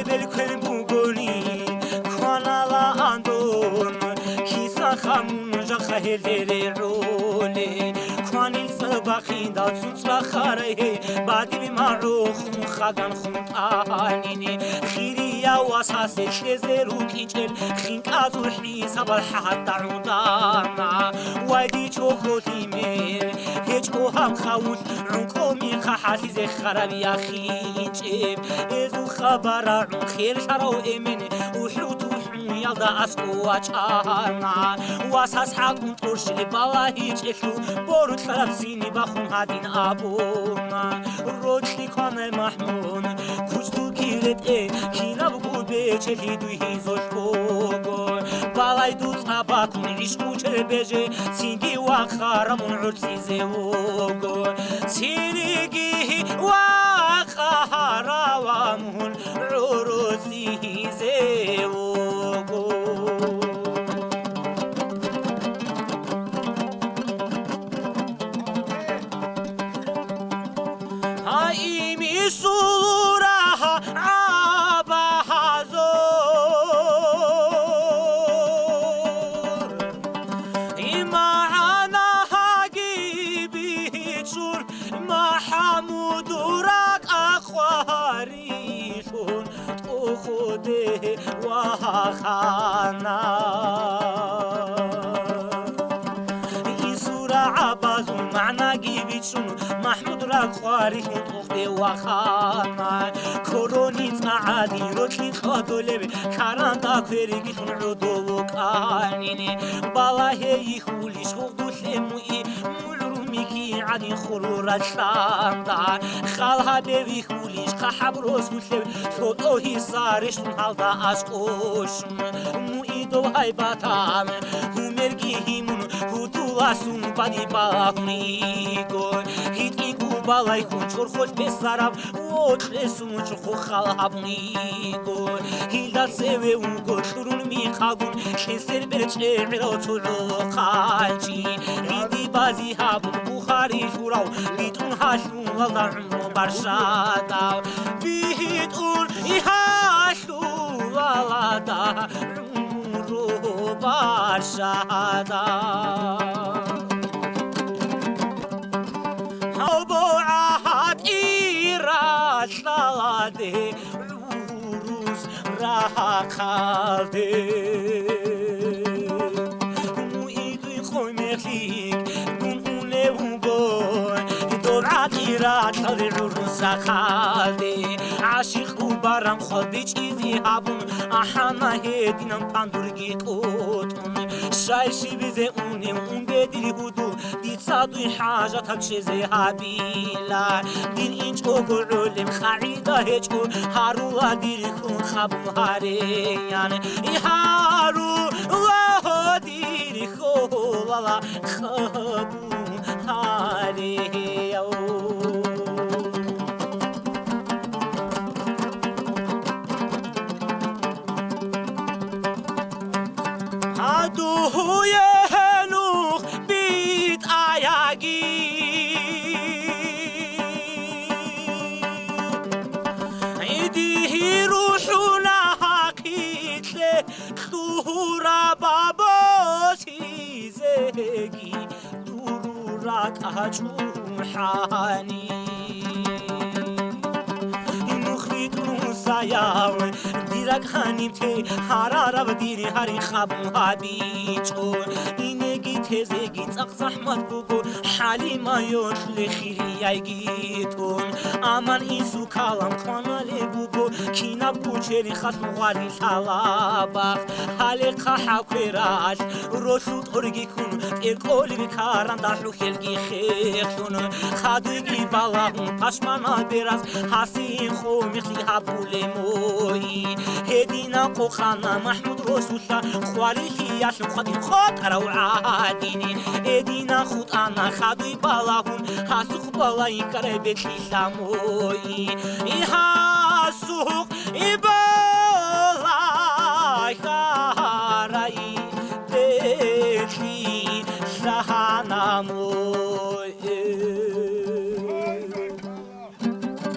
Ebel kwen bugoli Kwanala andon Kisa khamun jakha heldere role Kwanil sabakhin da tsutsra khare Badi bima'u khum khagan khum anini Khiriya wasase shezeru kichel Khinkazu hisabal hatta udana Wadi chokoti mer Hechko ham khawut Runkomi khahati ze kharabi akhicheb Ezu khabara khir sharaw emene Uhlutu yalda asku açana Wasas hakun turşili bala hiç eşu Boru tarafsini bakun hadin abuna Roçli kane mahmun Kuçtu kiret Kina bu beçeli duhi zoş kogo Balay dut abakun işku çerbeje Singi vakaramun ursi zevogo Sinigi vakaravamun ursi zevogo Haimi suraha abahazor İma'ana hagibi çur Mahamudurak akharishun Tuhude wahana Abazun ma'na gibichun Mahmud rakhwari tukhde wakhana Koronit aadi rotli khadolebe Karanta kverigitun udo kanini Balahe yihuli shugdu lemui Mulrumiki adi khurura shanda Khalha bevi hulish kahabros mutlebe Shotohi sarishun halda askoshun Muido haybatam Humergi himun Asum padi bahnigo hit iku balay kun chorkhol besarab otresum chokho khalabnigo hilda seve un goshurun mi khagun sheser berchero tulu khalchi idi bazi habun bukhari shuraw bitun hashun wala umru barshada bihit un ihashu wala da umru barshada Shalade Rus Rakhade Muidu khoymekhi Gunune uboy Dorakirat Rus Rakhade Ashiq ubaram khodi chizi habun Ahana hedinam pandurgi qotun Shayshi bize unem unbedili hudu Ditsadui hajatak sheze habila Din inchko gorolem kharida hechko Harula dirikun khabu hareyan Iharu laho dirikho lala khabu hareyan Aduhuye henuch bit ayagi Idihi rushuna hakitle Khura babosi zegi Durura kachuhani Sayaw dirak hanim te harara diri hari khabu habicho inegi tezegi tsaq zahmat bugo halima yosh le khiri aygitun aman isu kalam khanale bugo kina pucheri khatm wali salaba hale kha kwiraj roshut orgi kun ekoli karanda helgi khekun khadigi balahun pashmana beraz hasin khomikhi habule moi hedina qokhana mahmud rosulla khwalihi yashu khadi khot arawadini hedina khutana khadi balahun hasukh balai karebeti samoi ihasukh ibalai karai dehi shahanamo